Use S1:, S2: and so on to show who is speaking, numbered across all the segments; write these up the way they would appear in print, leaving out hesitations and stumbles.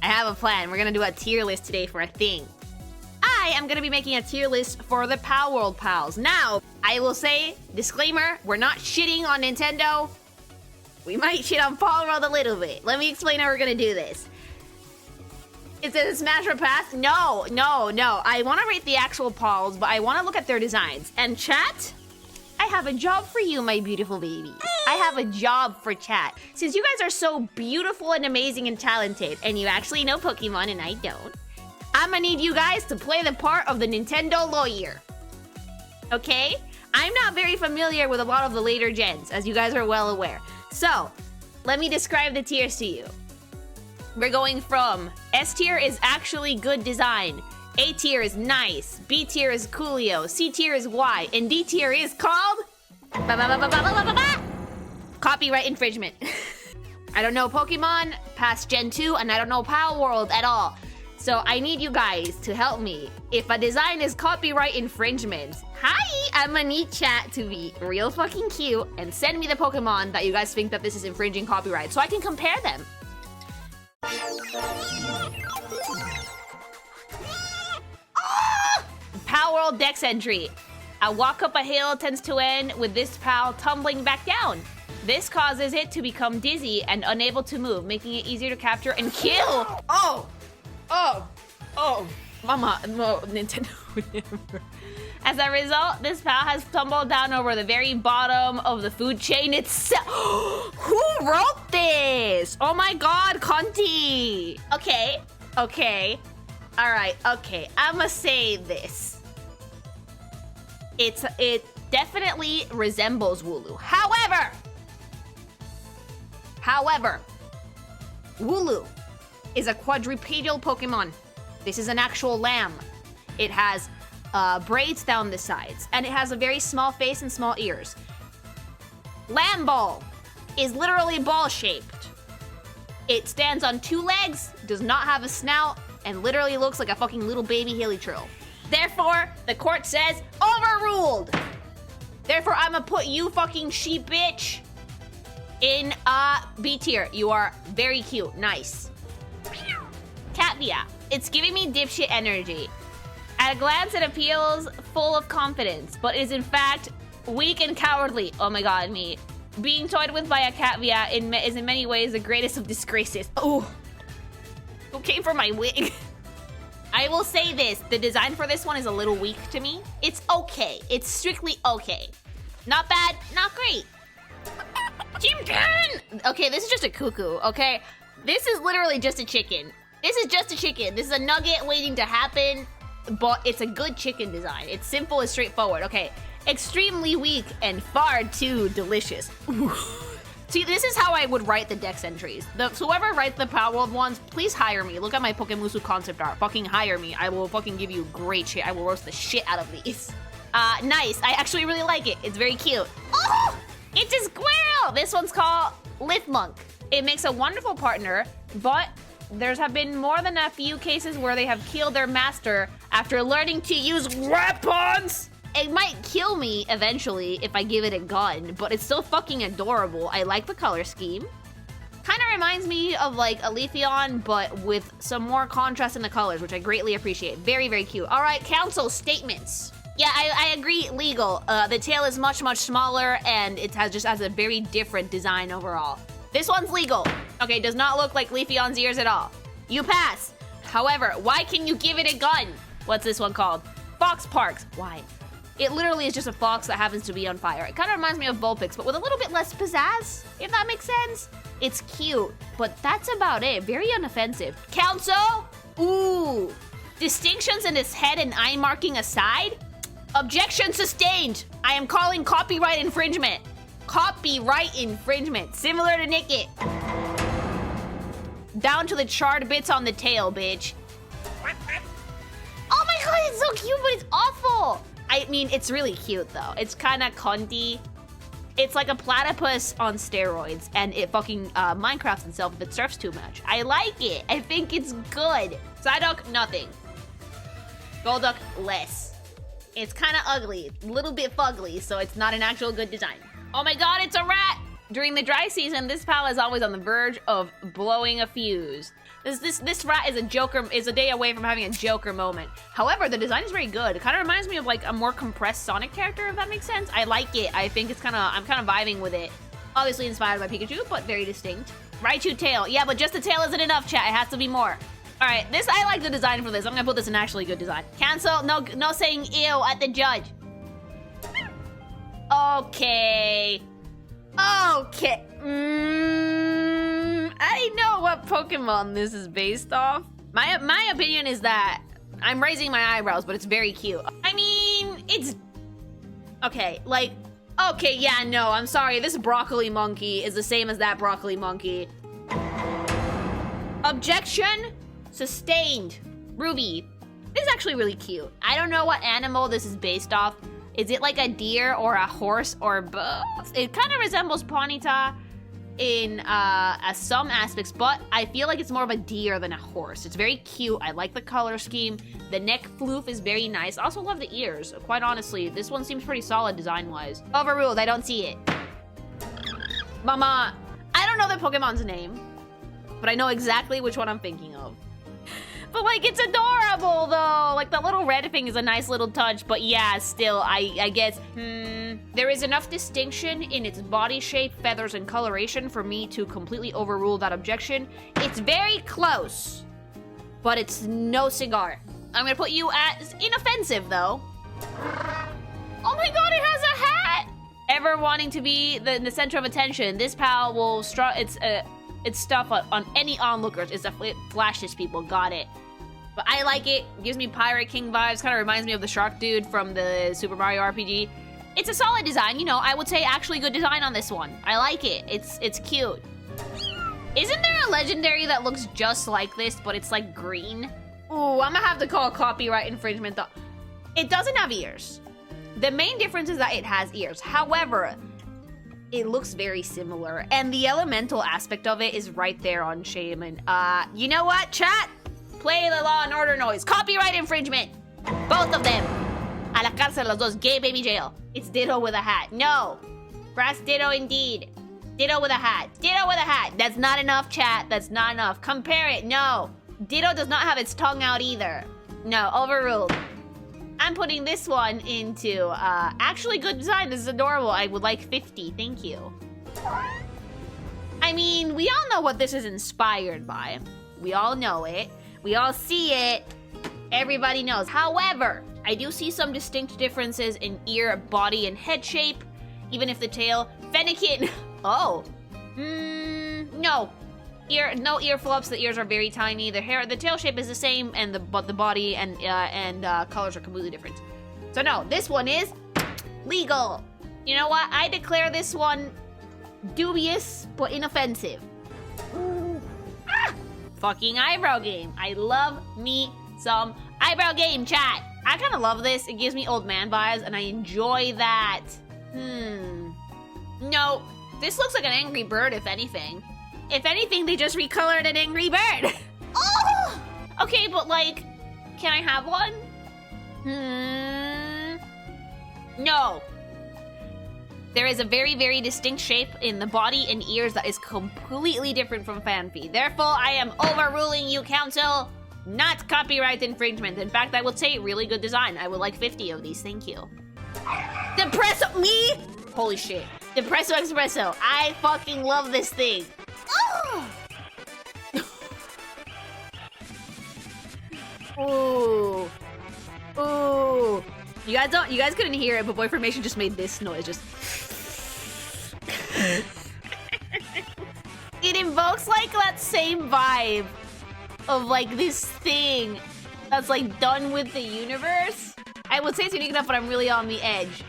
S1: I have a plan. We're gonna do a tier list today for a thing. I am gonna be making a tier list for the Palworld pals. Now, I will say, disclaimer, we're not shitting on Nintendo. We might shit on Palworld a little bit. Let me explain how we're gonna do this. Is it a smash or pass? No. I wanna rate the actual pals, but I wanna look at their designs. And chat, I have a job for you, my beautiful babies. I have a job for chat. Since you guys are so beautiful and amazing and talented, and you actually know Pokemon and I don't, I'm gonna need you guys to play the part of the Nintendo lawyer. Okay? I'm not very familiar with a lot of the later gens, as you guys are well aware. So, let me describe the tiers to you. We're going from S tier is actually good design, A tier is nice, B tier is coolio, C tier is Y, and D tier is called copyright infringement. I don't know Pokemon past Gen 2, and I don't know Palworld at all. So I need you guys to help me. If a design is copyright infringement, I'm gonna need chat to be real fucking cute and send me the Pokemon that you guys think that this is infringing copyright so I can compare them. Palworld Dex entry. A walk up a hill tends to end with this pal tumbling back down. This causes it to become dizzy and unable to move, making it easier to capture and kill. Mama, no, Nintendo. As a result, this pal has tumbled down over the very bottom of the food chain itself. Who wrote this? Oh my god, Conti. Okay. All right, okay. I'ma say this. It definitely resembles Wooloo. However, Wooloo is a quadrupedal Pokemon. This is an actual lamb. It has braids down the sides, and it has a very small face and small ears. Lamb Ball is literally ball-shaped. It stands on 2 legs, does not have a snout, and literally looks like a fucking little baby Hilly-Trill. Therefore, the court says, overruled! Therefore, I'ma put you fucking sheep bitch in B tier. You are very cute, nice. Catvia, it's giving me dipshit energy. At a glance, it appeals full of confidence, but is in fact weak and cowardly. Oh my god, me. Being toyed with by a Catvia is in many ways the greatest of disgraces. Oh, who came for my wig? I will say this, the design for this one is a little weak to me. It's okay, it's strictly okay. Not bad, not great. Chimkin! Okay, this is just a cuckoo, okay? This is literally just a chicken. This is just a chicken. This is a nugget waiting to happen, but it's a good chicken design. It's simple and straightforward. Okay, extremely weak and far too delicious. Ooh. See, this is how I would write the Dex entries. Whoever writes the Palworld ones, please hire me. Look at my Pokemusu concept art. Fucking hire me. I will fucking give you great shit. I will roast the shit out of these. Nice. I actually really like it. It's very cute. Oh, it's a squirrel. This one's called Lithmunk. It makes a wonderful partner, but there's have been more than a few cases where they have killed their master after learning to use weapons. It might kill me eventually if I give it a gun, but it's still fucking adorable. I like the color scheme. Kind of reminds me of like a Leafeon, but with some more contrast in the colors, which I greatly appreciate. Very, very cute. All right, council statements. Yeah, I agree, legal. The tail is much, much smaller, and it just has a very different design overall. This one's legal. Okay, does not look like Leafeon's ears at all. You pass. However, why can you give it a gun? What's this one called? Fox Parks. Why? It literally is just a fox that happens to be on fire. It kind of reminds me of Vulpix, but with a little bit less pizzazz, if that makes sense. It's cute, but that's about it. Very unoffensive. Council? Ooh. Distinctions in his head and eye marking aside? Objection sustained. I am calling copyright infringement. Copyright infringement. Similar to Nickit. Down to the charred bits on the tail, bitch. Oh my god, it's so cute, but it's awful. I mean, it's really cute, though. It's kind of cunty. It's like a platypus on steroids, and it fucking Minecrafts itself if it surfs too much. I like it. I think it's good. Psyduck, nothing. Golduck, less. It's kind of ugly. A little bit fugly, so it's not an actual good design. Oh my god, it's a rat! During the dry season, this pal is always on the verge of blowing a fuse. This rat is a day away from having a Joker moment. However, the design is very good. It kind of reminds me of like a more compressed Sonic character, if that makes sense. I like it. I think I'm kind of vibing with it. Obviously inspired by Pikachu, but very distinct. Raichu tail. Yeah, but just the tail isn't enough, chat. It has to be more. All right, I like the design for this. I'm gonna put this in actually good design. Cancel. No saying ew at the judge. Okay. Okay. I know what Pokemon this is based off. My opinion is that I'm raising my eyebrows, but it's very cute. I mean, it's okay. Like, okay, yeah, no, I'm sorry. This broccoli monkey is the same as that broccoli monkey. Objection sustained. Ruby. This is actually really cute. I don't know what animal this is based off. Is it like a deer or a horse or both? It kind of resembles Ponyta in some aspects, but I feel like it's more of a deer than a horse. It's very cute. I like the color scheme. The neck floof is very nice. I also love the ears. Quite honestly, this one seems pretty solid design-wise. Overruled. I don't see it. Mama, I don't know the Pokemon's name, but I know exactly which one I'm thinking of. But, like, it's adorable, though. Like, the little red thing is a nice little touch. But, yeah, still, I guess, there is enough distinction in its body shape, feathers, and coloration for me to completely overrule that objection. It's very close, but it's no cigar. I'm gonna put you as inoffensive, though. Oh, my God, it has a hat! Ever wanting to be the center of attention, this pal will strut its stuff on any onlookers. It flashes people. Got it. But I like it. Gives me Pirate King vibes. Kind of reminds me of the shark dude from the Super Mario RPG. It's a solid design. You know, I would say actually good design on this one. I like it. It's cute. Isn't there a legendary that looks just like this, but it's like green? Ooh, I'm gonna have to call copyright infringement though. It doesn't have ears. The main difference is that it has ears. However, it looks very similar, and the elemental aspect of it is right there on Shaman. You know what, chat? Play the Law and Order noise. Copyright infringement. Both of them. A la cárcel, los dos. Gay baby jail. It's Ditto with a hat. No. Brass Ditto indeed. Ditto with a hat. Ditto with a hat. That's not enough, chat. That's not enough. Compare it. No. Ditto does not have its tongue out either. No, overruled. I'm putting this one into actually good design. This is adorable. I would like 50. Thank you. I mean, we all know what this is inspired by. We all know it. We all see it. Everybody knows. However, I do see some distinct differences in ear, body, and head shape. Even if the tail... Fennekin! Oh. No. No ear flops. The ears are very tiny. The tail shape is the same, but the body and colors are completely different. So no, this one is legal. You know what? I declare this one dubious but inoffensive. Ah! Fucking eyebrow game. I love me some eyebrow game, chat. I kind of love this. It gives me old man vibes, and I enjoy that. No, this looks like an angry bird, if anything. If anything, they just recolored an angry bird. Oh! Okay, but like, can I have one? No. There is a very, very distinct shape in the body and ears that is completely different from Fanpy. Therefore, I am overruling you, council. Not copyright infringement. In fact, I would say really good design. I would like 50 of these. Thank you. Depresso me? Holy shit. Depresso Espresso. I fucking love this thing. Oh. Ooh. Ooh. You guys couldn't hear it, but Boy Formation just made this noise. Just. It invokes like that same vibe of like this thing that's like done with the universe. I would say it's unique enough, but I'm really on the edge.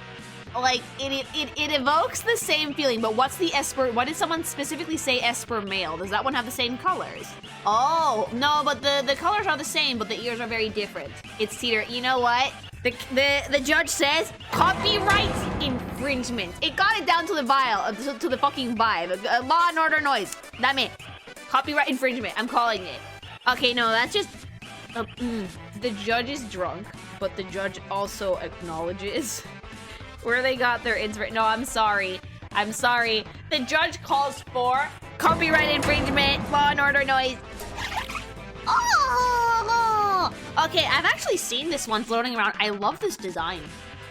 S1: Like it evokes the same feeling, but what's the Esper? Why did someone specifically say Esper male? Does that one have the same colors? Oh no, but the colors are the same, but the ears are very different. It's Teeter. You know what? The judge says copyright infringement. It got it down to the to the fucking vibe. Law and Order noise. That meant copyright infringement. I'm calling it. Okay, no, that's just the judge is drunk, but the judge also acknowledges where they got their inspiration. No, I'm sorry. I'm sorry. The judge calls for copyright infringement, law and order noise. Oh! Okay, I've actually seen this one floating around. I love this design.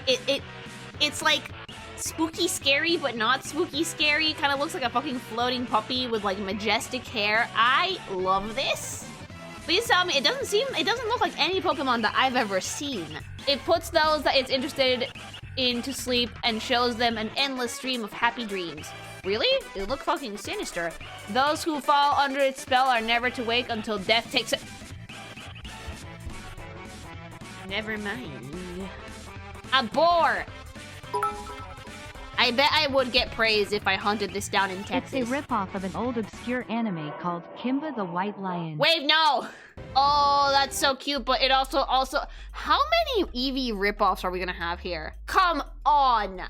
S1: It's like spooky scary, but not spooky scary. Kind of looks like a fucking floating puppy with like majestic hair. I love this. Please tell me it doesn't look like any Pokemon that I've ever seen. It puts those that it's interested in to sleep and shows them an endless stream of happy dreams. Really? It looks fucking sinister. Those who fall under its spell are never to wake until death takes it. Never mind. A boar! I bet I would get praise if I hunted this down in Texas.
S2: It's a ripoff of an old obscure anime called Kimba the White Lion.
S1: Wait, no! Oh, that's so cute, but it also... How many Eevee ripoffs are we gonna have here? Come on!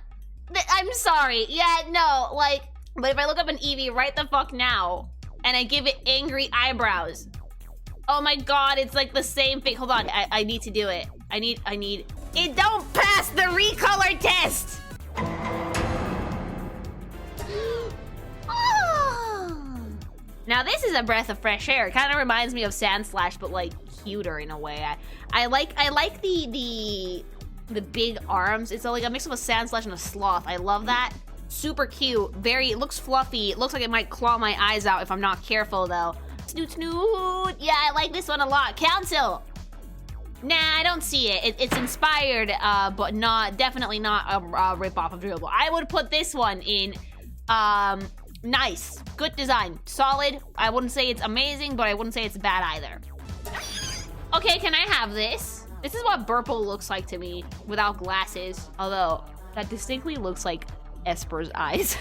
S1: I'm sorry. Yeah, no, like... But if I look up an Eevee right the fuck now, and I give it angry eyebrows... Oh my god, it's like the same thing. Hold on, I need to do it. I need... It don't pass the recolor test! Now this is a breath of fresh air. It kind of reminds me of Sandslash, but like cuter in a way. I like the big arms. It's like a mix of a Sandslash and a sloth. I love that. Super cute. It looks fluffy. It looks like it might claw my eyes out if I'm not careful though. Snoot snoot. Yeah, I like this one a lot. Council. Nah, I don't see it. It's inspired, but definitely not a ripoff of Dribble. I would put this one in, nice. Good design. Solid. I wouldn't say it's amazing, but I wouldn't say it's bad either. Okay, can I have this? This is what Burple looks like to me without glasses. Although, that distinctly looks like Esper's eyes.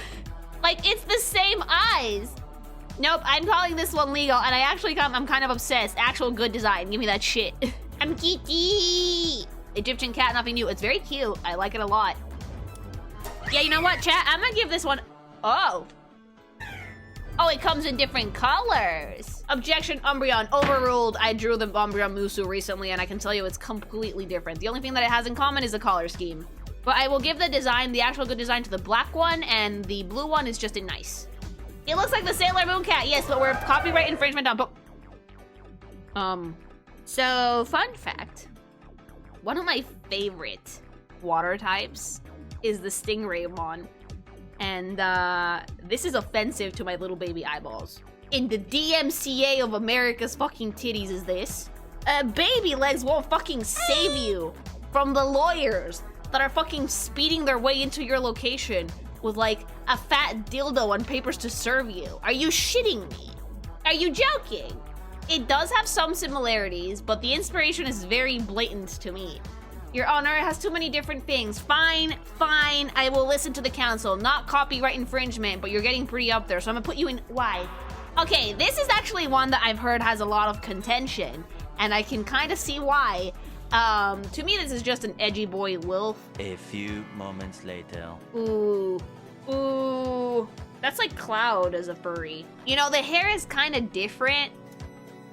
S1: Like, it's the same eyes. Nope, I'm calling this one legal, and I'm kind of obsessed. Actual good design. Give me that shit. I'm Kiki. Egyptian cat, nothing new. It's very cute. I like it a lot. Yeah, you know what, chat? I'm gonna give this one... Oh, it comes in different colors. Objection, Umbreon. Overruled. I drew the Umbreon Musu recently, and I can tell you it's completely different. The only thing that it has in common is the color scheme. But I will give the actual good design to the black one, and the blue one is just a nice. It looks like the Sailor Moon cat, yes, but we're copyright infringement on... So, fun fact. One of my favorite water types is the Stingraymon. And this is offensive to my little baby eyeballs. In the DMCA of America's fucking titties is this. Baby legs won't fucking save you from the lawyers that are fucking speeding their way into your location with like a fat dildo on papers to serve you. Are you shitting me? Are you joking? It does have some similarities, but the inspiration is very blatant to me. Your Honor, it has too many different things. Fine, I will listen to the council. Not copyright infringement, but you're getting pretty up there, so I'm gonna put you in... Why? Okay, this is actually one that I've heard has a lot of contention, and I can kind of see why. To me, this is just an edgy boy wolf.
S3: A few moments later.
S1: Ooh. That's like Cloud as a furry. You know, the hair is kind of different,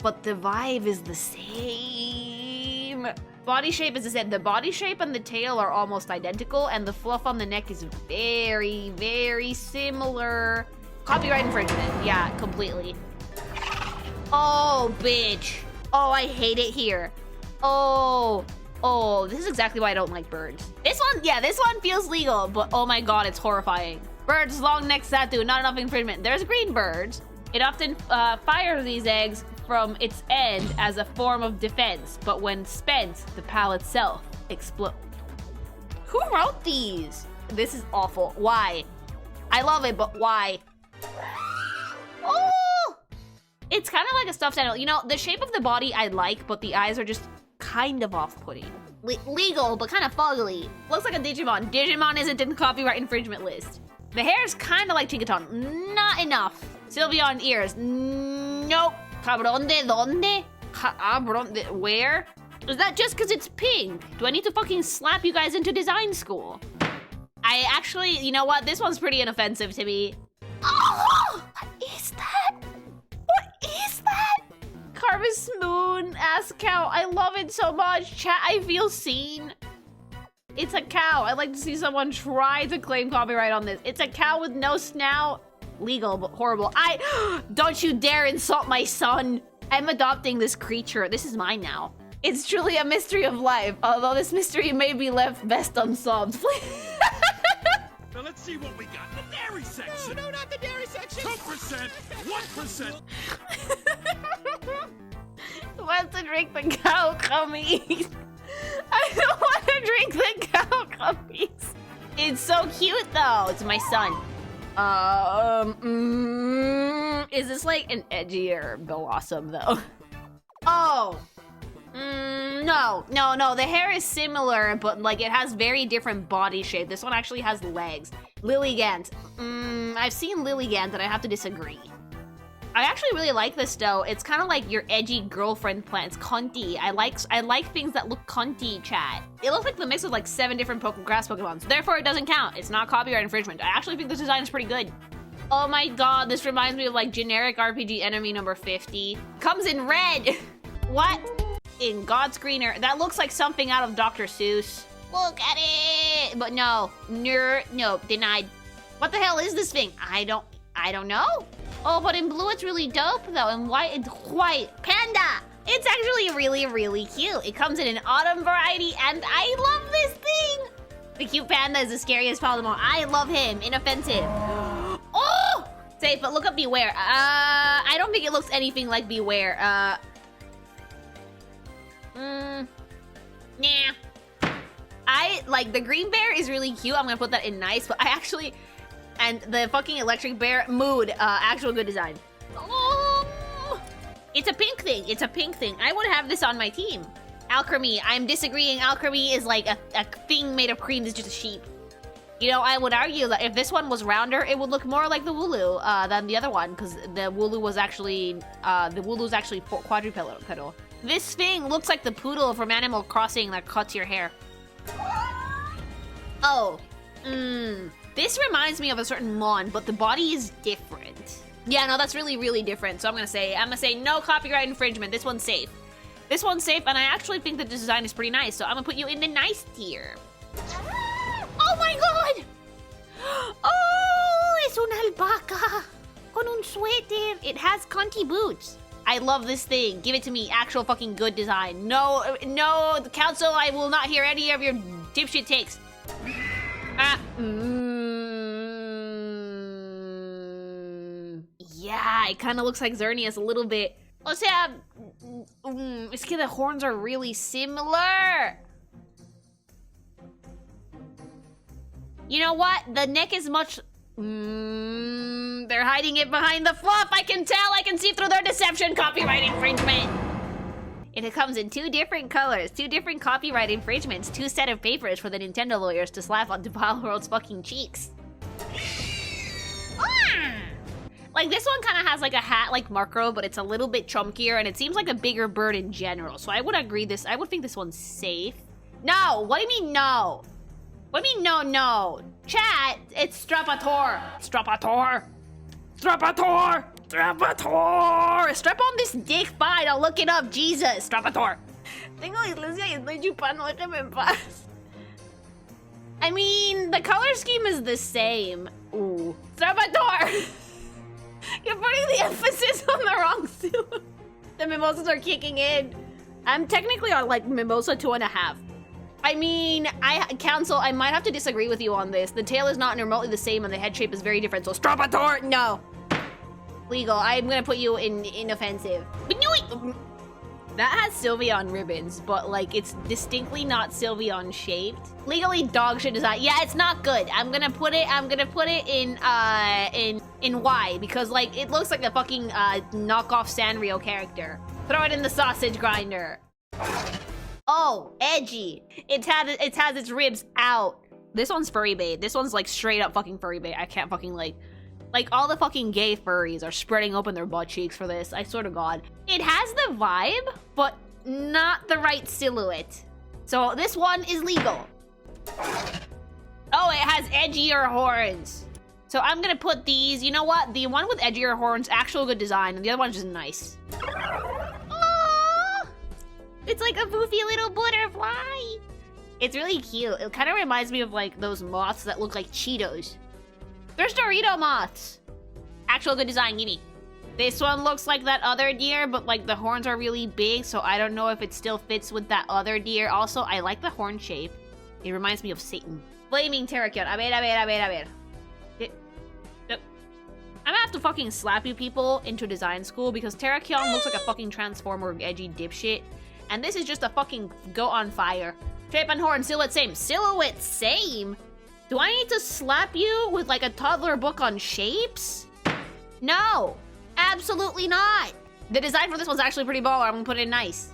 S1: but the vibe is the same. Body shape is the same. The body shape and the tail are almost identical, and the fluff on the neck is very, very similar. Copyright infringement. Yeah, completely. Oh, bitch. Oh, I hate it here. Oh, this is exactly why I don't like birds. This one feels legal, but oh my god, it's horrifying. Birds, long neck Satu, not enough infringement. There's green birds. It often fires these eggs from its end as a form of defense, but when spent, the pal itself explodes. Who wrote these? This is awful. Why? I love it, but why? Oh! It's kind of like a stuffed animal. You know, the shape of the body I like, but the eyes are just kind of off-putting. Legal, but kind of fugly. Looks like a Digimon. Digimon isn't in the copyright infringement list. The hair is kind of like Chingaton. Not enough. Sylveon ears. Nope. Cabronde, donde? Cabronde, where? Is that just because it's pink? Do I need to fucking slap you guys into design school? I actually, you know what? This one's pretty inoffensive to me. Oh! What is that? What is that? Carvus Moon, ass cow. I love it so much. Chat, I feel seen. It's a cow. I'd like to see someone try to claim copyright on this. It's a cow with no snout. Legal, but horrible. Don't you dare insult my son. I'm adopting this creature. This is mine now. It's truly a mystery of life, although this mystery may be left best unsolved.
S4: Now let's see what we got. The dairy section.
S5: No, not the dairy section.
S4: 2%, 1%.
S1: Who wants to drink the cow cummies? I don't want to drink the cow cummies. It's so cute though. It's my son. Is this like an edgier Blossom though? Oh. No. The hair is similar, but like it has very different body shape. This one actually has legs. Lilligant. I've seen Lilligant and I have to disagree. I actually really like this though. It's kind of like your edgy girlfriend plant. It's cunty. I like things that look cunty, chat. It looks like the mix of like 7 different grass Pokemon. So therefore, it doesn't count. It's not copyright infringement. I actually think this design is pretty good. Oh my god, this reminds me of like generic RPG enemy number 50. Comes in red. What? In God's greener. That looks like something out of Dr. Seuss. Look at it. But no, denied. What the hell is this thing? I don't know. Oh, but in blue it's really dope though. In white, it's white. Panda! It's actually really, really cute. It comes in an autumn variety and I love this thing! The cute panda is the scariest Pokemon. I love him. Inoffensive. Oh! Safe, but look up Beware. I don't think it looks anything like Beware. Nah. I like the green bear is really cute. I'm gonna put that in nice, but I actually... And the fucking electric bear, mood, actual good design. Oh! It's a pink thing. It's a pink thing. I would have this on my team. Alchemy. I'm disagreeing. Alchemy is like a thing made of cream. It's just a sheep. You know, I would argue that if this one was rounder, it would look more like the Wooloo than the other one, because the Wooloo was actually quadrupedal. This thing looks like the poodle from Animal Crossing that cuts your hair. Oh. This reminds me of a certain Mon, but the body is different. Yeah, no, that's really, really different. So I'm gonna say no copyright infringement. This one's safe. This one's safe, and I actually think that the design is pretty nice. So I'm gonna put you in the nice tier. Oh my god! Oh, es una alpaca con un suéter. It has cunty boots. I love this thing. Give it to me. Actual fucking good design. No, the council, I will not hear any of your dipshit takes. Yeah, it kind of looks like Xerneas a little bit. O sea, es que the horns are really similar. You know what? The neck is much... they're hiding it behind the fluff. I can tell. I can see through their deception. Copyright infringement. It comes in 2 different colors, 2 different copyright infringements, 2 set of papers for the Nintendo lawyers to slap onto Palworld's fucking cheeks. Like, this one kind of has like a hat like Marco, but it's a little bit chunkier, and it seems like a bigger bird in general. So I would agree I would think this one's safe. No, what do you mean no? What do you mean no? Chat, it's Strapator. Strapator. Strap on this dick, fine, I'll look it up, Jesus. Strapator. Tengo dislexia y estoy chupando, déjame en paz. I mean, the color scheme is the same. Ooh. Strapator. You're putting the emphasis on the wrong suit. The mimosas are kicking in. I'm technically on like mimosa 2.5. I mean, I might have to disagree with you on this. The tail is not remotely the same and the head shape is very different, so Strapator, no. Legal, I'm gonna put you in inoffensive. But no, that has Sylveon ribbons, but like it's distinctly not Sylveon shaped. Legally dog shit design. Yeah, it's not good. I'm gonna put it in Y because like it looks like a fucking knockoff Sanrio character. Throw it in the sausage grinder. Oh, edgy. It has its ribs out. This one's furry bait. This one's like straight up fucking furry bait. I can't fucking like all the fucking gay furries are spreading open their butt cheeks for this. I swear to God. It has the vibe, but not the right silhouette. So this one is legal. Oh, it has edgier horns. So I'm gonna put these, you know what? The one with edgier horns, actual good design, and the other one's just nice. Oh, it's like a poofy little butterfly. It's really cute. It kind of reminds me of like those moths that look like Cheetos. There's Dorito moths. Actual good design, gimme. This one looks like that other deer, but like the horns are really big, so I don't know if it still fits with that other deer. Also, I like the horn shape. It reminds me of Satan. Flaming Terrakion. A ver. I'm gonna have to fucking slap you people into design school because Terrakion looks like a fucking transformer edgy dipshit. And this is just a fucking goat on fire. Shape and horn, silhouette same. Silhouette same? Do I need to slap you with like a toddler book on shapes? No, absolutely not. The design for this one's actually pretty baller. I'm gonna put it in nice.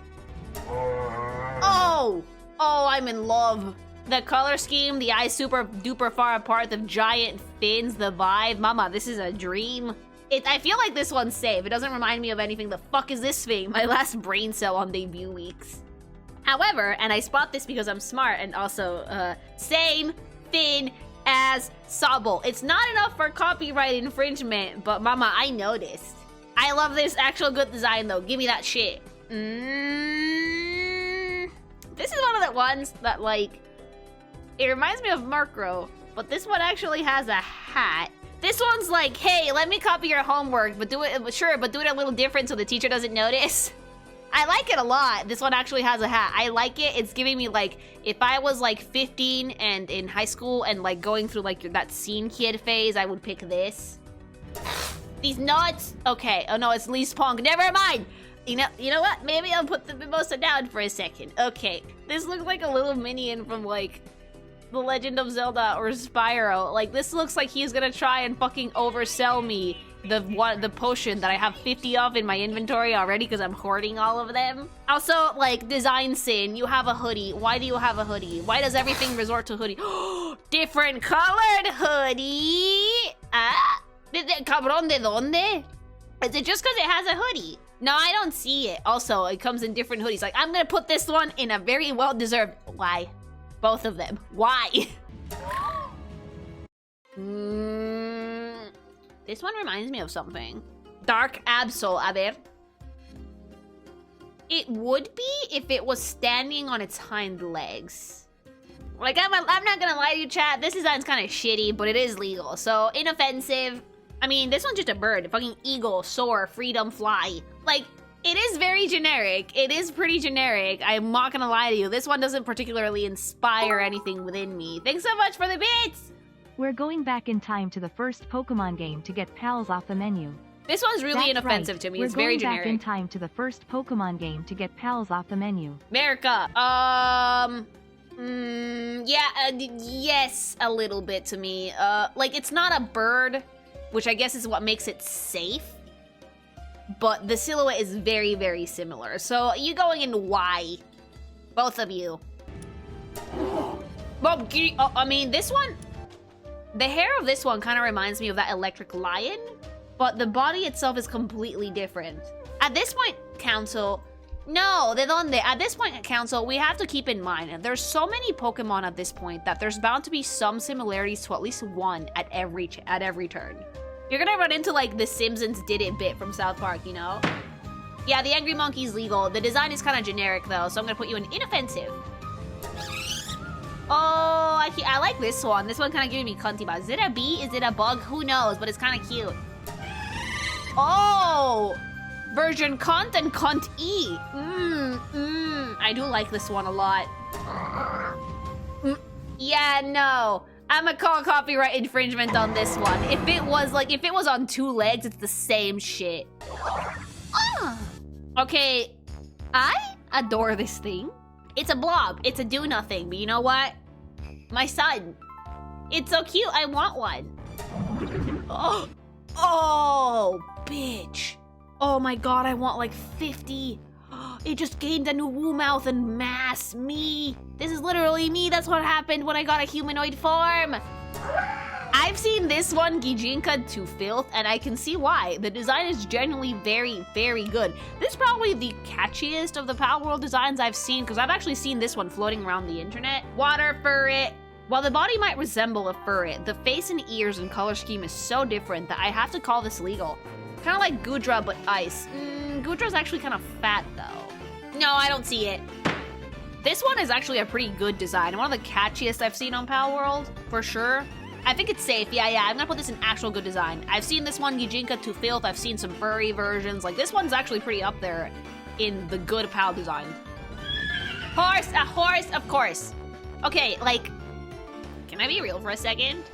S1: Oh, I'm in love. The color scheme, the eyes super duper far apart, the giant fins, the vibe. Mama, this is a dream. I feel like this one's safe. It doesn't remind me of anything. The fuck is this thing? My last brain cell on debut weeks. However, and I spot this because I'm smart and also, same thing as Sobble. It's not enough for copyright infringement, but mama, I noticed. I love this actual good design though. Give me that shit. This is one of the ones that like, it reminds me of Murkrow, but this one actually has a hat. This one's like, hey, let me copy your homework, but do it a little different so the teacher doesn't notice. I like it a lot. This one actually has a hat. I like it. It's giving me like, if I was like 15 and in high school and like going through like that scene kid phase, I would pick this. These nuts. Okay. Oh no, it's Least Punk. Never mind. You know what? Maybe I'll put the Mimosa down for a second. Okay. This looks like a little minion from like The Legend of Zelda or Spyro. Like this looks like he's gonna try and fucking oversell me the potion that I have 50 of in my inventory already because I'm hoarding all of them. Also, like, design sin, you have a hoodie. Why do you have a hoodie? Why does everything resort to hoodie? Different colored hoodie! Ah, cabrón, ¿de dónde? Is it just because it has a hoodie? No, I don't see it. Also, it comes in different hoodies. Like, I'm gonna put this one in a very well-deserved... Why? Both of them. Why? This one reminds me of something. Dark Absol, a ver. It would be if it was standing on its hind legs. Like, I'm not gonna lie to you, chat. This design's kind of shitty, but it is legal. So, inoffensive. I mean, this one's just a bird. A fucking eagle, soar, freedom, fly. Like, it is very generic. It is pretty generic. I'm not gonna lie to you. This one doesn't particularly inspire anything within me. Thanks so much for the bits!
S2: We're going back in time to the first Pokemon game to get pals off the menu.
S1: This one's really inoffensive to me. It's very generic.
S2: We're going back in time to the first Pokemon game to get pals off the menu.
S1: America. Yes, a little bit to me. Like, it's not a bird, which I guess is what makes it safe. But the silhouette is very, very similar. So, you going in Y. Both of you. I mean, this one... The hair of this one kind of reminds me of that electric lion, but the body itself is completely different. At this point, Council, no, ¿de dónde? At this point, Council, we have to keep in mind, there's so many Pokemon at this point that there's bound to be some similarities to at least one at every turn. You're gonna run into like the Simpsons did it bit from South Park, you know? Yeah, the Angry Monkey's legal. The design is kind of generic though, so I'm gonna put you in inoffensive. Oh, I like this one. This one kind of giving me cunty vibes. Is it a bee? Is it a bug? Who knows? But it's kind of cute. Oh, version cunt and cunt E. I do like this one a lot. Yeah, no. I'm gonna call copyright infringement on this one. If it was on 2 legs, it's the same shit. Okay, I adore this thing. It's a blob. It's a do nothing. But you know what? My son. It's so cute. I want one. Oh, bitch. Oh my god, I want like 50. It just gained a new woo mouth and mass. Me. This is literally me. That's what happened when I got a humanoid form. I've seen this one Gijinka to filth, and I can see why. The design is genuinely very, very good. This is probably the catchiest of the Palworld designs I've seen, because I've actually seen this one floating around the internet. Water Furret. While the body might resemble a Furret, the face and ears and color scheme is so different that I have to call this legal. Kind of like Goodra, but ice. Goodra's actually kind of fat, though. No, I don't see it. This one is actually a pretty good design. One of the catchiest I've seen on Palworld, for sure. I think it's safe. Yeah, I'm gonna put this in actual good design. I've seen this one, Yijinka to Filth. I've seen some furry versions. Like, this one's actually pretty up there in the good Pal design. Horse, a horse, of course. Okay, like, can I be real for a second?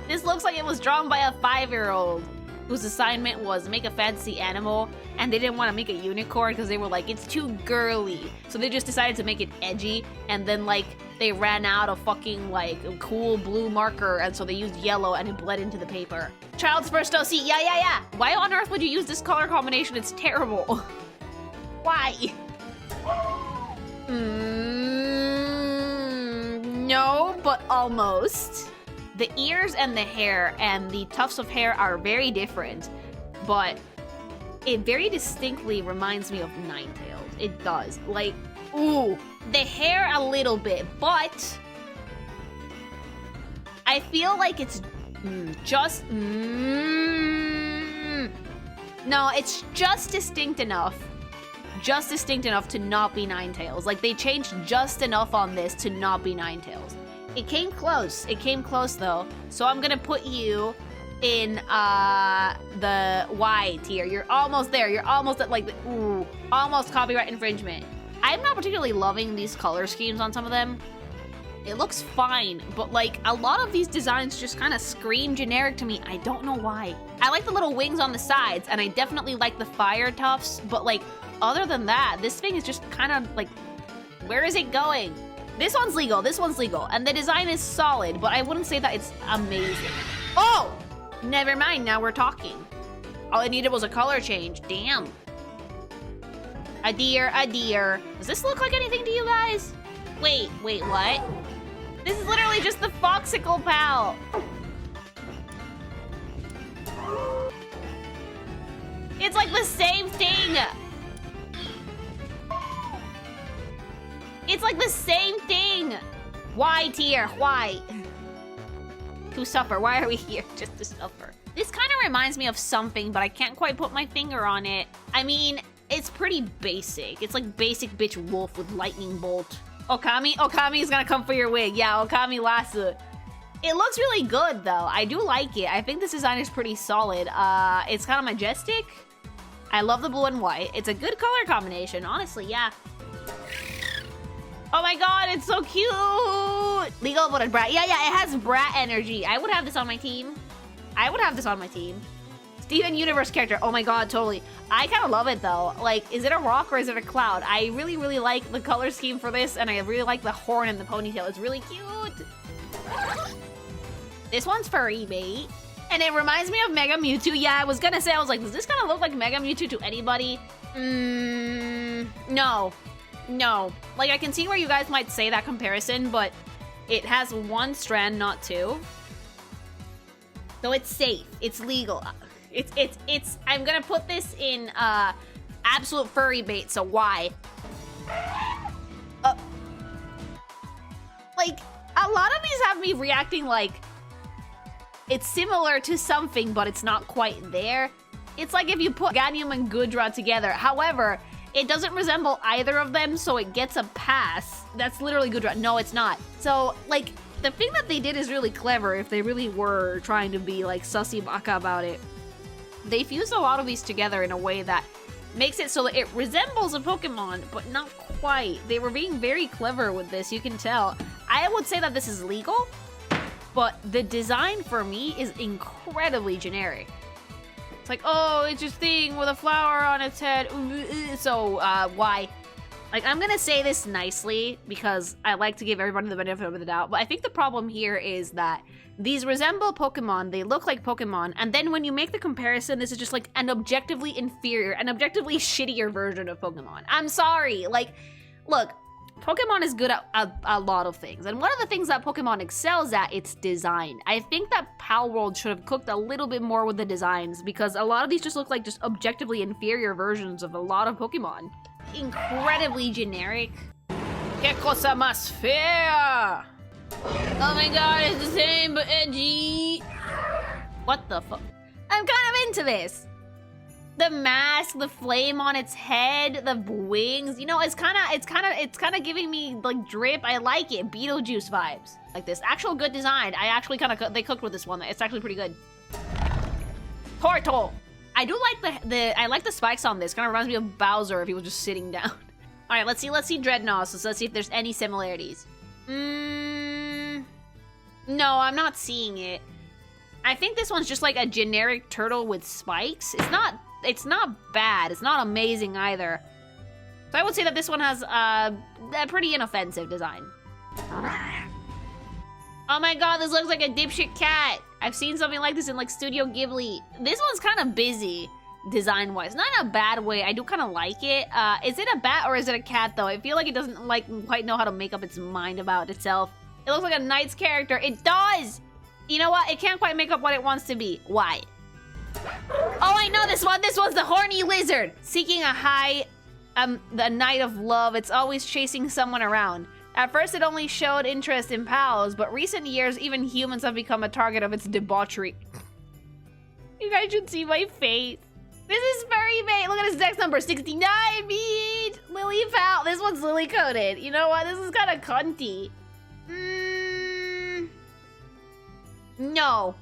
S1: This looks like it was drawn by a 5-year-old whose assignment was make a fantasy animal, and they didn't want to make a unicorn because they were like, it's too girly. So they just decided to make it edgy, and then like they ran out of fucking like a cool blue marker, and so they used yellow and it bled into the paper. Child's first OC, yeah. Why on earth would you use this color combination? It's terrible. Why? No, but almost. The ears and the hair and the tufts of hair are very different, but it very distinctly reminds me of Ninetales. It does. Like, ooh, the hair a little bit, but I feel like it's just... no, it's just distinct enough. Just distinct enough to not be Ninetales. Like, they changed just enough on this to not be Ninetales. It came close. It came close, though. So I'm gonna put you in the Y tier. You're almost there. You're almost at, like, the, ooh, almost copyright infringement. I'm not particularly loving these color schemes on some of them. It looks fine, but, like, a lot of these designs just kind of scream generic to me. I don't know why. I like the little wings on the sides, and I definitely like the fire tufts, but, like, other than that, this thing is just kind of, like, where is it going? This one's legal, and the design is solid, but I wouldn't say that it's amazing. Oh! Never mind, now we're talking. All I needed was a color change, damn. A deer. Does this look like anything to you guys? Wait, what? This is literally just the Foxicle Pal. It's like the same thing. It's like the same thing! Why, tier? Why? To suffer. Why are we here? Just to suffer. This kind of reminds me of something, but I can't quite put my finger on it. I mean, it's pretty basic. It's like basic bitch wolf with lightning bolt. Okami? Okami is gonna come for your wig. Yeah, Okami Lasu. It looks really good, though. I do like it. I think this design is pretty solid. It's kind of majestic. I love the blue and white. It's a good color combination, honestly, yeah. Oh my god, it's so cute! Legal voted brat. Yeah, it has brat energy. I would have this on my team. Steven Universe character. Oh my god, totally. I kind of love it though. Like, is it a rock or is it a cloud? I really, really like the color scheme for this, and I really like the horn and the ponytail. It's really cute. This one's furry bait. And it reminds me of Mega Mewtwo. Yeah, I was gonna say, I was like, does this kind of look like Mega Mewtwo to anybody? No. No. Like, I can see where you guys might say that comparison, but it has one strand, not two. So it's safe. It's legal. It's I'm gonna put this in absolute furry bait, so why? Like, a lot of these have me reacting like it's similar to something, but it's not quite there. It's like if you put Ganium and Gudra together. However, it doesn't resemble either of them, so it gets a pass. That's literally Gudra. No, it's not. So, like, the thing that they did is really clever if they really were trying to be, like, sussy baka about it. They fused a lot of these together in a way that makes it so that it resembles a Pokemon, but not quite. They were being very clever with this, you can tell. I would say that this is legal, but the design for me is incredibly generic. Like, oh, it's just thing with a flower on its head. So, why? Like, I'm gonna say this nicely because I like to give everybody the benefit of the doubt, but I think the problem here is that these resemble Pokemon, they look like Pokemon, and then when you make the comparison, this is just like an objectively inferior, an objectively shittier version of Pokemon. I'm sorry, like, look, Pokemon is good at a lot of things, and one of the things that Pokemon excels at, it's design. I think that Palworld should have cooked a little bit more with the designs, because a lot of these just look like just objectively inferior versions of a lot of Pokemon. Incredibly generic. Keko-sama Sphere! Oh my god, it's the same, but edgy! What the fuck? I'm kind of into this! The mask, the flame on its head, the wings. You know, it's kind of giving me like drip. I like it. Beetlejuice vibes. Like this. Actual good design. I actually they cooked with this one. It's actually pretty good. Portal. I do like I like the spikes on this. Kind of reminds me of Bowser if he was just sitting down. All right, let's see Dreadnought. So let's see if there's any similarities. No, I'm not seeing it. I think this one's just like a generic turtle with spikes. It's not bad. It's not amazing either. So I would say that this one has a pretty inoffensive design. Oh my god, this looks like a dipshit cat. I've seen something like this in like Studio Ghibli. This one's kind of busy design-wise. Not in a bad way. I do kind of like it. Is it a bat or is it a cat though? I feel like it doesn't like quite know how to make up its mind about itself. It looks like a Knight's character. It does! You know what? It can't quite make up what it wants to be. Why? Oh, I know this one. This one's the horny lizard. Seeking a high, the Knight of Love. It's always chasing someone around. At first, it only showed interest in pals, but recent years, even humans have become a target of its debauchery. You guys should see my face. This is furry bait. Look at his dex number, 69 beat. Lily pal. This one's lily coated. You know what? This is kind of cunty. No,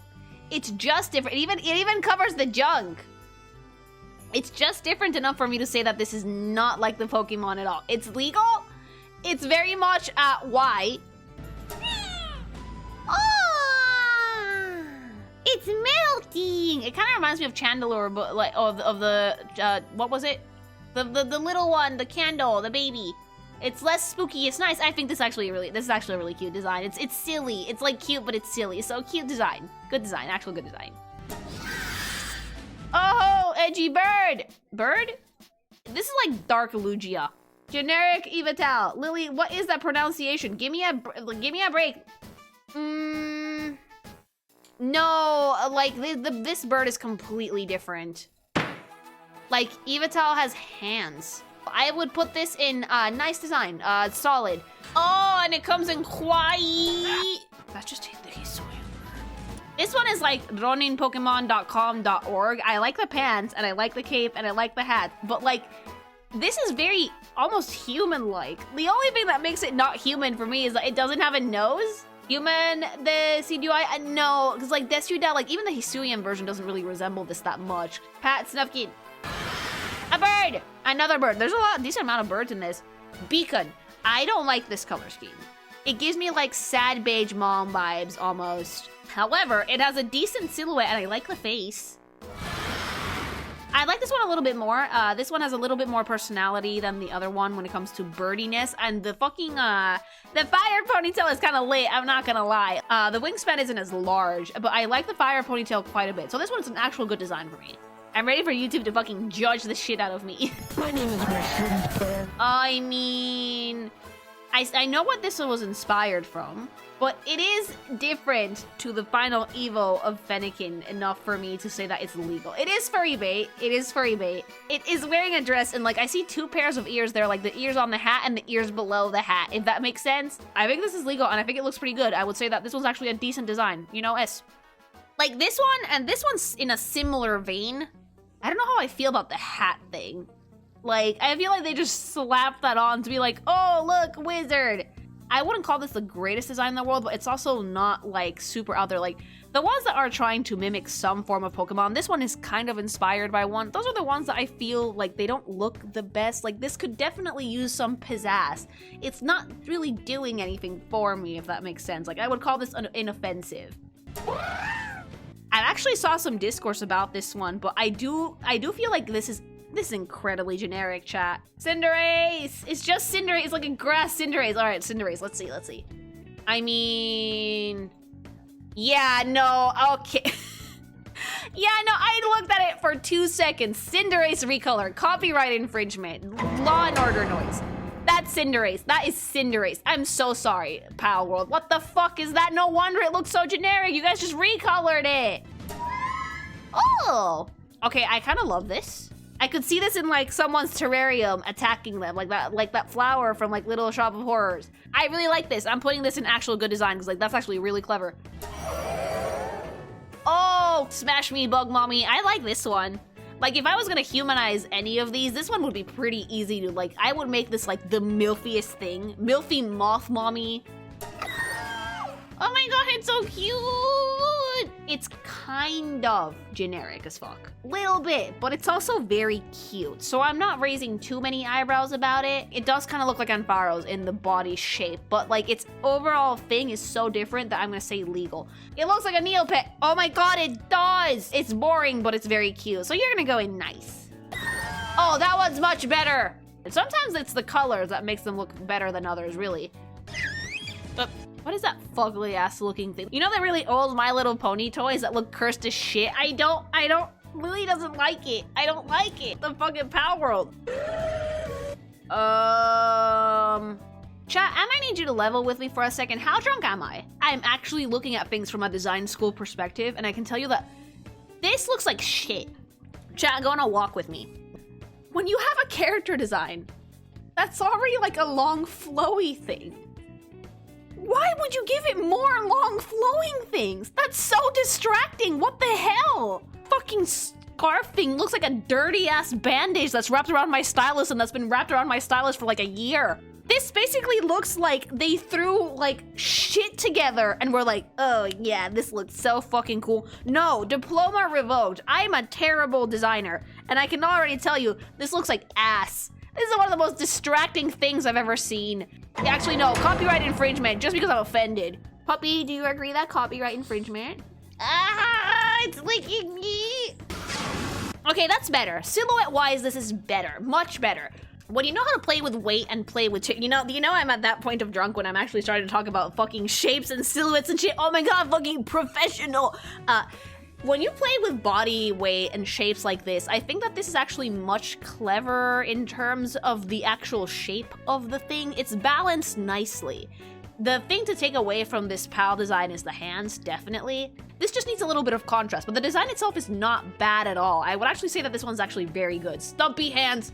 S1: it's just different. It even covers the junk. It's just different enough for me to say that this is not like the Pokemon at all. It's legal. It's very much why. Oh, it's melting. It kind of reminds me of Chandelure, but like of the what was it? The little one, the candle, the baby. It's less spooky. It's nice. I think this is actually a really cute design. It's silly. It's like cute, but it's silly. So cute design. Good design. Actual good design. Oh, edgy bird. Bird? This is like Dark Lugia. Generic Evital. Lily, what is that pronunciation? Give me a break. No, like this bird is completely different. Like Evital has hands. I would put this in nice design, solid. Oh, and it comes in kawaii. That's just the Hisuian. This one is like roninpokemon.com.org. I like the pants, and I like the cape, and I like the hat. But like, this is very almost human-like. The only thing that makes it not human for me is that it doesn't have a nose. Human, the CDI, no, because like Desuda, like even the Hisuian version doesn't really resemble this that much. Pat Snufkin. A bird! Another bird. There's a decent amount of birds in this. Beacon. I don't like this color scheme. It gives me like sad beige mom vibes almost. However, it has a decent silhouette and I like the face. I like this one a little bit more. This one has a little bit more personality than the other one when it comes to birdiness. And the fucking, the fire ponytail is kind of lit, I'm not gonna lie. The wingspan isn't as large, but I like the fire ponytail quite a bit. So this one's an actual good design for me. I'm ready for YouTube to fucking judge the shit out of me.
S5: My name is Mercedes.
S1: I mean, I know what this one was inspired from, but it is different to the final Evo of Fennekin enough for me to say that it's legal. It is furry bait. It is furry bait. It is wearing a dress and like I see two pairs of ears there, like the ears on the hat and the ears below the hat, if that makes sense. I think this is legal and I think it looks pretty good. I would say that this one's actually a decent design, you know, like this one and this one's in a similar vein. I don't know how I feel about the hat thing. Like, I feel like they just slapped that on to be like, oh, look, wizard. I wouldn't call this the greatest design in the world, but it's also not, like, super out there. Like, the ones that are trying to mimic some form of Pokemon, this one is kind of inspired by one. Those are the ones that I feel like they don't look the best. Like, this could definitely use some pizzazz. It's not really doing anything for me, if that makes sense. Like, I would call this inoffensive. I actually saw some discourse about this one, but I do feel like this is incredibly generic, chat. Cinderace! It's just Cinderace. It's like a grass Cinderace. All right, Cinderace. Let's see. I mean, yeah, no, okay. Yeah, no, I looked at it for 2 seconds. Cinderace recolor, copyright infringement, Law and Order noise. That's Cinderace. That is Cinderace. I'm so sorry, Palworld. What the fuck is that? No wonder it looks so generic. You guys just recolored it. Oh. Okay, I kind of love this. I could see this in like someone's terrarium attacking them, like that flower from like Little Shop of Horrors. I really like this. I'm putting this in actual good design because like that's actually really clever. Oh, smash me, bug mommy. I like this one. Like, if I was gonna humanize any of these, this one would be pretty easy to, like, I would make this, like, the milfiest thing. Milfy moth mommy. Oh my god, it's so cute! It's kind of generic as fuck. Little bit, but it's also very cute. So I'm not raising too many eyebrows about it. It does kind of look like Ampharo's in the body shape, but like its overall thing is so different that I'm gonna say legal. It looks like a Neopet. Oh my god, it does! It's boring, but it's very cute. So you're gonna go in nice. Oh, that one's much better. And sometimes it's the colors that makes them look better than others, really. But what is that fugly ass looking thing? You know the really old My Little Pony toys that look cursed as shit? I don't, Lily doesn't like it. I don't like it. The fucking Palworld. Chat, I might need you to level with me for a second. How drunk am I? I'm actually looking at things from a design school perspective, and I can tell you that this looks like shit. Chat, go on a walk with me. When you have a character design, that's already like a long flowy thing. Why would you give it more long flowing things? That's so distracting. What the hell? Fucking scarf thing looks like a dirty ass bandage that's wrapped around my stylus and that's been wrapped around my stylus for like a year. This basically looks like they threw like shit together and were like, oh yeah, this looks so fucking cool. No, diploma revoked. I'm a terrible designer and I can already tell you, this looks like ass. This is one of the most distracting things I've ever seen. Actually, no, copyright infringement, just because I'm offended. Puppy, do you agree that copyright infringement? Ah, it's licking me. Okay, that's better. Silhouette-wise, this is better, much better. When you know how to play with weight and play with you know I'm at that point of drunk when I'm actually starting to talk about fucking shapes and silhouettes and shit. Oh my god, fucking professional. When you play with body weight and shapes like this, I think that this is actually much cleverer in terms of the actual shape of the thing. It's balanced nicely. The thing to take away from this PAL design is the hands, definitely. This just needs a little bit of contrast, but the design itself is not bad at all. I would actually say that this one's actually very good. Stumpy hands.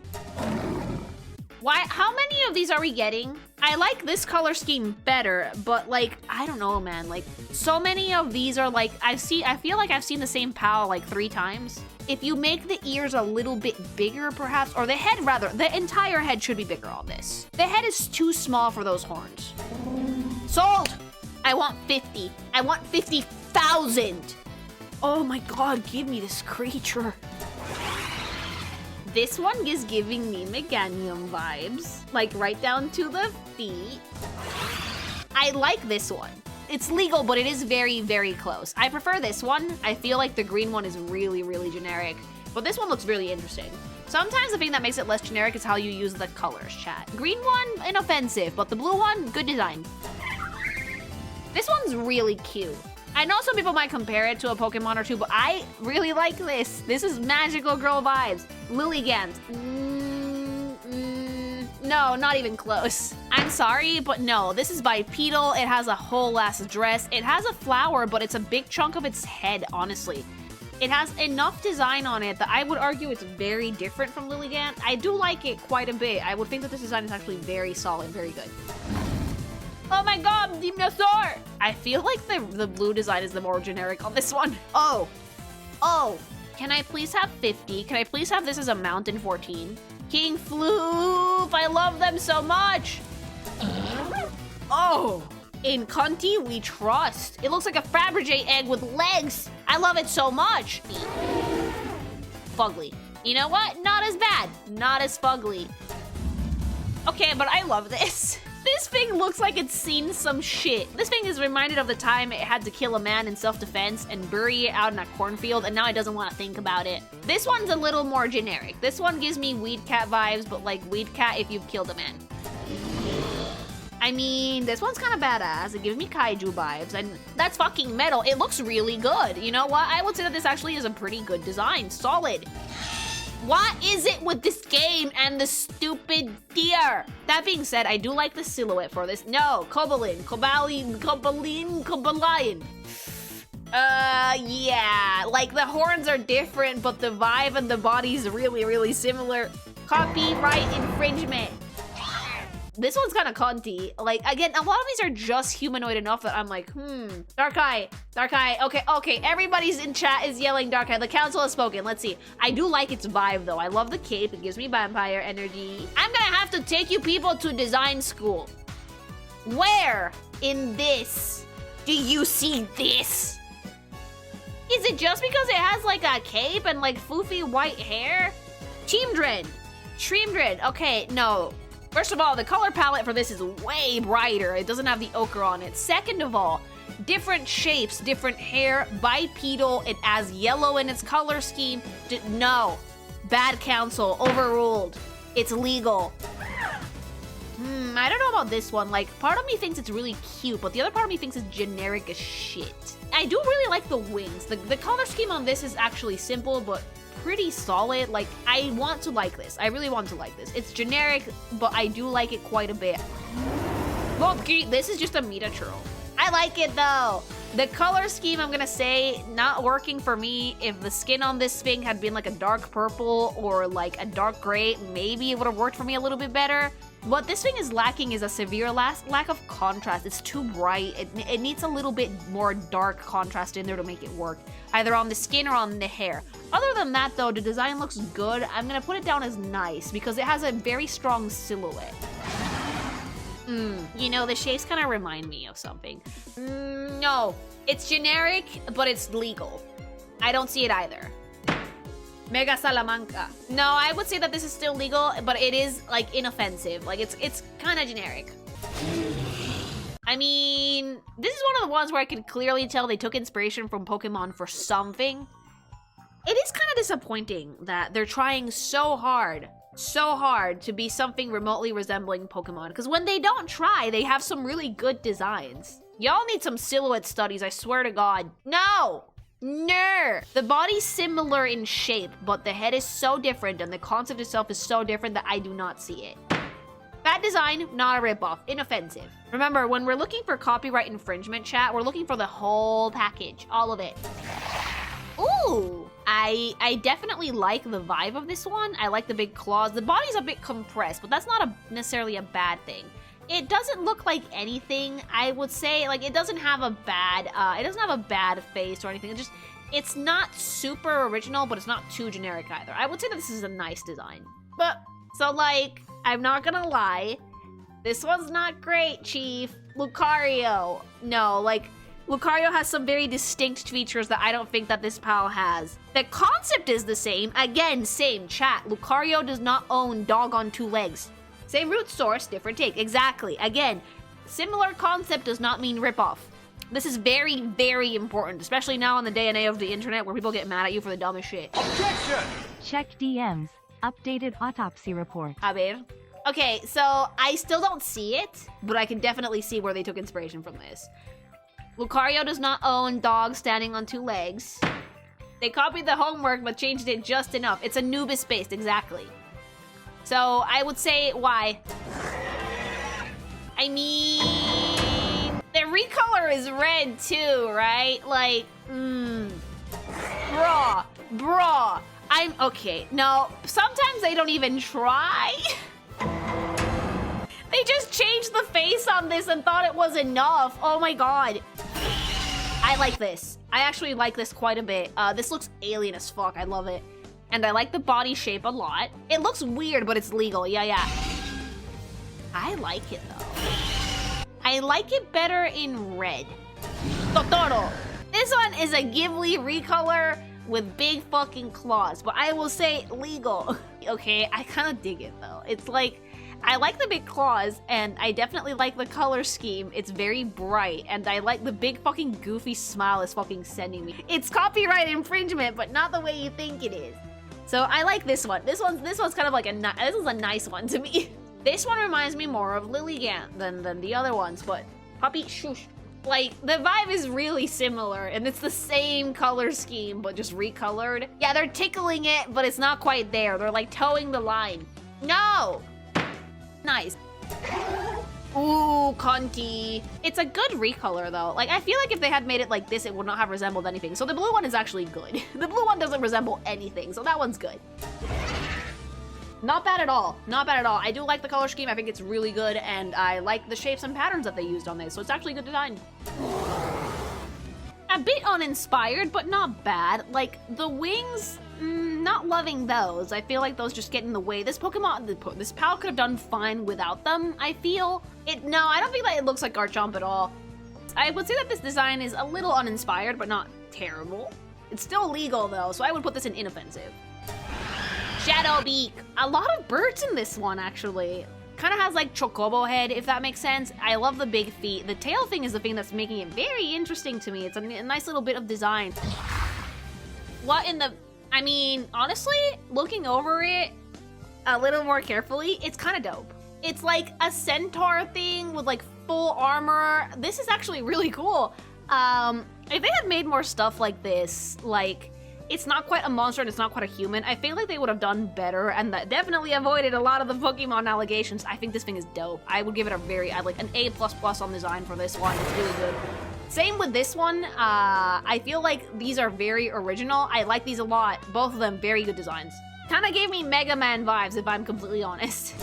S1: Why? How many of these are we getting? I like this color scheme better, but like, I don't know, man. Like, so many of these are like, I feel like I've seen the same PAL like 3 times. If you make the ears a little bit bigger, perhaps, or the head rather, the entire head should be bigger on this. The head is too small for those horns. Sold! I want 50. I want 50,000. Oh my god, give me this creature. This one is giving me Meganium vibes, like right down to the feet. I like this one. It's legal, but it is very, very close. I prefer this one. I feel like the green one is really, really generic, but this one looks really interesting. Sometimes the thing that makes it less generic is how you use the colors, chat. Green one, inoffensive, but the blue one, good design. This one's really cute. I know some people might compare it to a Pokemon or two, but I really like this. This is magical girl vibes. Lilligant. No, not even close. I'm sorry, but no. This is bipedal. It has a whole ass dress. It has a flower, but it's a big chunk of its head, honestly. It has enough design on it that I would argue it's very different from Lilligant. I do like it quite a bit. I would think that this design is actually very solid, very good. Oh my god, Dinosaur! I feel like the blue design is the more generic on this one. Oh. Can I please have 50? Can I please have this as a Mountain 14? King Floof! I love them so much! Oh! In Cunty, we trust. It looks like a Fabergé egg with legs. I love it so much. Fugly. You know what? Not as bad. Not as fugly. Okay, but I love this. This thing looks like it's seen some shit. This thing is reminded of the time it had to kill a man in self-defense and bury it out in a cornfield, and now it doesn't want to think about it. This one's a little more generic. This one gives me Weed Cat vibes, but like Weed Cat if you've killed a man. I mean, this one's kind of badass. It gives me Kaiju vibes, and that's fucking metal. It looks really good. You know what? I would say that this actually is a pretty good design. Solid. What is it with this game and the stupid deer? That being said, I do like the silhouette for this. No, Cobalion. Yeah, like the horns are different, but the vibe and the body's really, really similar. Copyright infringement. This one's kind of cunty. Like, again, a lot of these are just humanoid enough that I'm like, Dark Eye. Okay, everybody's in chat is yelling Dark Eye. The council has spoken. Let's see. I do like its vibe, though. I love the cape. It gives me vampire energy. I'm gonna have to take you people to design school. Where in this do you see this? Is it just because it has, like, a cape and, like, foofy white hair? Teamdred. Okay, no. First of all, the color palette for this is way brighter. It doesn't have the ochre on it. Second of all, different shapes, different hair, bipedal. It has yellow in its color scheme. No. Bad council. Overruled. It's legal. I don't know about this one. Like, part of me thinks it's really cute, but the other part of me thinks it's generic as shit. I do really like the wings. The color scheme on this is actually simple, but pretty solid. Like, I want to like this. I really want to like this. It's generic, but I do like it quite a bit. Loki, this is just a meta churl. I like it though. The color scheme, I'm gonna say, not working for me. If the skin on this thing had been like a dark purple or like a dark gray, maybe it would have worked for me a little bit better. What this thing is lacking is a severe lack of contrast. It's too bright. It needs a little bit more dark contrast in there to make it work, either on the skin or on the hair. Other than that, though, the design looks good. I'm gonna put it down as nice because it has a very strong silhouette. You know, the shapes kind of remind me of something. No, it's generic, but it's legal. I don't see it either. Mega Salamanca. No, I would say that this is still legal, but it is, like, inoffensive. Like, it's kind of generic. I mean, this is one of the ones where I can clearly tell they took inspiration from Pokemon for something. It is kind of disappointing that they're trying so hard to be something remotely resembling Pokemon, because when they don't try, they have some really good designs. Y'all need some silhouette studies, I swear to God. No! The body's similar in shape, but the head is so different and the concept itself is so different that I do not see it. Bad design, not a ripoff, inoffensive. Remember, when we're looking for copyright infringement, chat, we're looking for the whole package, all of it. Ooh, I definitely like the vibe of this one. I like the big claws. The body's a bit compressed, but that's not necessarily a bad thing. It doesn't look like anything, I would say. Like, it doesn't have a bad face or anything. It's not super original, but it's not too generic either. I would say that this is a nice design. But, so, like, I'm not gonna lie. This one's not great, Chief. Lucario. No, like, Lucario has some very distinct features that I don't think that this pal has. The concept is the same. Again, same, chat. Lucario does not own dog on two legs. Same root source, different take. Exactly. Again, similar concept does not mean ripoff. This is very, very important, especially now in the day and age of the internet where people get mad at you for the dumbest shit.
S4: Objection!
S2: Check DMs. Updated autopsy report.
S1: A ver. Okay, so I still don't see it, but I can definitely see where they took inspiration from this. Lucario does not own dogs standing on two legs. They copied the homework but changed it just enough. It's Anubis-based, exactly. So, I would say, why? I mean, the recolor is red too, right? Like, Bruh. I'm, okay, no, sometimes they don't even try. They just changed the face on this and thought it was enough. Oh my God. I like this. I actually like this quite a bit. This looks alien as fuck, I love it. And I like the body shape a lot. It looks weird, but it's legal. Yeah. I like it, though. I like it better in red. Totoro. This one is a Ghibli recolor with big fucking claws, but I will say legal. Okay, I kind of dig it, though. It's like, I like the big claws, and I definitely like the color scheme. It's very bright, and I like the big fucking goofy smile it's fucking sending me. It's copyright infringement, but not the way you think it is. So I like this one. This one's kind of like this is a nice one to me. This one reminds me more of Lilligant than the other ones, but puppy shush. Like, the vibe is really similar, and it's the same color scheme, but just recolored. Yeah, they're tickling it, but it's not quite there. They're like towing the line. No! Nice. Ooh, Conti. It's a good recolor, though. Like, I feel like if they had made it like this, it would not have resembled anything. So the blue one is actually good. The blue one doesn't resemble anything, so that one's good. Not bad at all. Not bad at all. I do like the color scheme. I think it's really good, and I like the shapes and patterns that they used on this, so it's actually good design. A bit uninspired, but not bad. Like, the wings, not loving those. I feel like those just get in the way. This Pokemon, this Pal could have done fine without them, I feel. No, I don't think that it looks like Garchomp at all. I would say that this design is a little uninspired, but not terrible. It's still legal, though, so I would put this in inoffensive. Shadowbeak. A lot of birds in this one, actually. Kind of has like Chocobo head, if that makes sense. I love the big feet. The tail thing is the thing that's making it very interesting to me. It's a nice little bit of design. What in the... I mean, honestly, looking over it a little more carefully, it's kind of dope. It's like a centaur thing with like full armor. This is actually really cool. If they had made more stuff like this, like... It's not quite a monster and it's not quite a human. I feel like they would have done better and that definitely avoided a lot of the Pokemon allegations. I think this thing is dope. I would give it like an A++ on design for this one. It's really good. Same with this one. I feel like these are very original. I like these a lot. Both of them very good designs. Kind of gave me Mega Man vibes, if I'm completely honest.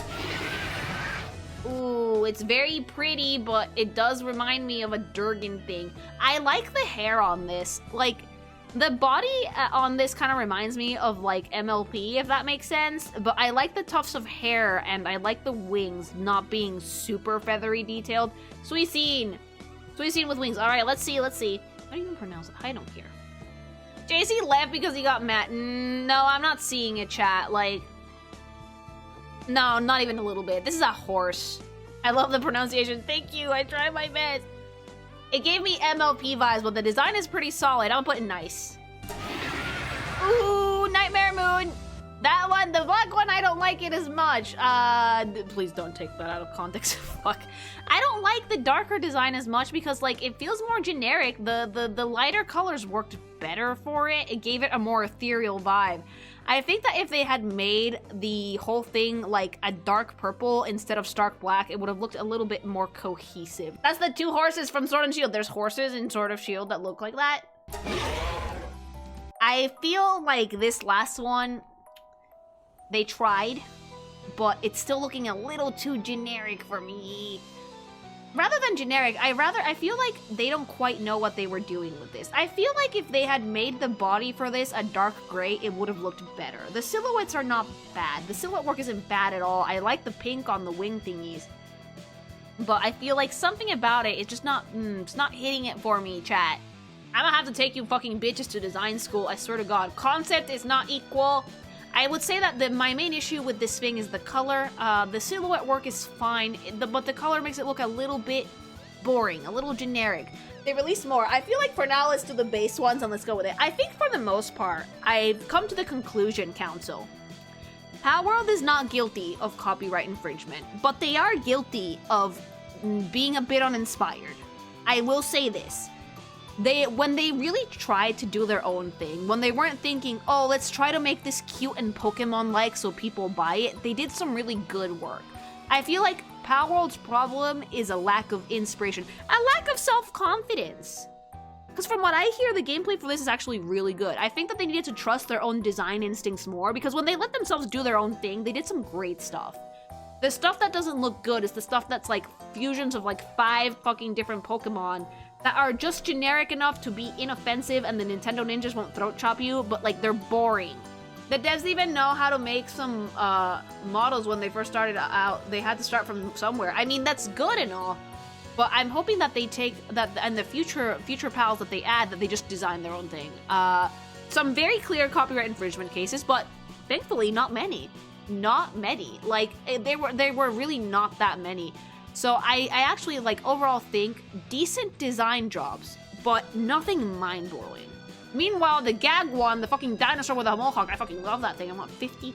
S1: Ooh, it's very pretty, but it does remind me of a Durgan thing. I like the hair on this. Like, the body on this kind of reminds me of like MLP, if that makes sense, but I like the tufts of hair and I like the wings not being super feathery detailed. Suicune with wings. All right, let's see. How do you even pronounce it? I don't care. JC left because he got mad. No, I'm not seeing it, chat. Like, no, not even a little bit. This is a horse. I love the pronunciation. Thank you. I tried my best. It gave me MLP vibes, but the design is pretty solid. I'll put it nice. Ooh, Nightmare Moon. That one, the black one, I don't like it as much. Please don't take that out of context. Fuck. I don't like the darker design as much because, like, it feels more generic. The lighter colors worked better for it. It gave it a more ethereal vibe. I think that if they had made the whole thing like a dark purple instead of stark black, it would have looked a little bit more cohesive. That's the two horses from Sword and Shield. There's horses in Sword of Shield that look like that. I feel like this last one, they tried, but it's still looking a little too generic for me. Rather than generic, I feel like they don't quite know what they were doing with this. I feel like if they had made the body for this a dark gray, it would have looked better. The silhouettes are not bad. The silhouette work isn't bad at all. I like the pink on the wing thingies. But I feel like something about it is just not, it's not hitting it for me, chat. I'm gonna have to take you fucking bitches to design school, I swear to God. Concept is not equal. I would say that my main issue with this thing is the color. The silhouette work is fine, but the color makes it look a little bit boring, a little generic. They released more. I feel like for now, let's do the base ones and let's go with it. I think for the most part, I've come to the conclusion, Council. Palworld is not guilty of copyright infringement, but they are guilty of being a bit uninspired. I will say this. When they really tried to do their own thing, when they weren't thinking, oh, let's try to make this cute and Pokemon-like so people buy it, they did some really good work. I feel like Palworld's problem is a lack of inspiration, a lack of self-confidence. Because from what I hear, the gameplay for this is actually really good. I think that they needed to trust their own design instincts more, because when they let themselves do their own thing, they did some great stuff. The stuff that doesn't look good is the stuff that's like fusions of like 5 fucking different Pokemon that are just generic enough to be inoffensive and the Nintendo ninjas won't throat chop you, but like they're boring. The devs even know how to make some models when they first started out. They had to start from somewhere. I mean, that's good and all, but I'm hoping that they take that and the future pals that they add, that they just design their own thing. Some very clear copyright infringement cases, but thankfully not many. Not many. Like, they were really not that many. So I actually, like, overall think decent design jobs, but nothing mind-blowing. Meanwhile, the gag one, the fucking dinosaur with a mohawk, I fucking love that thing. I want 50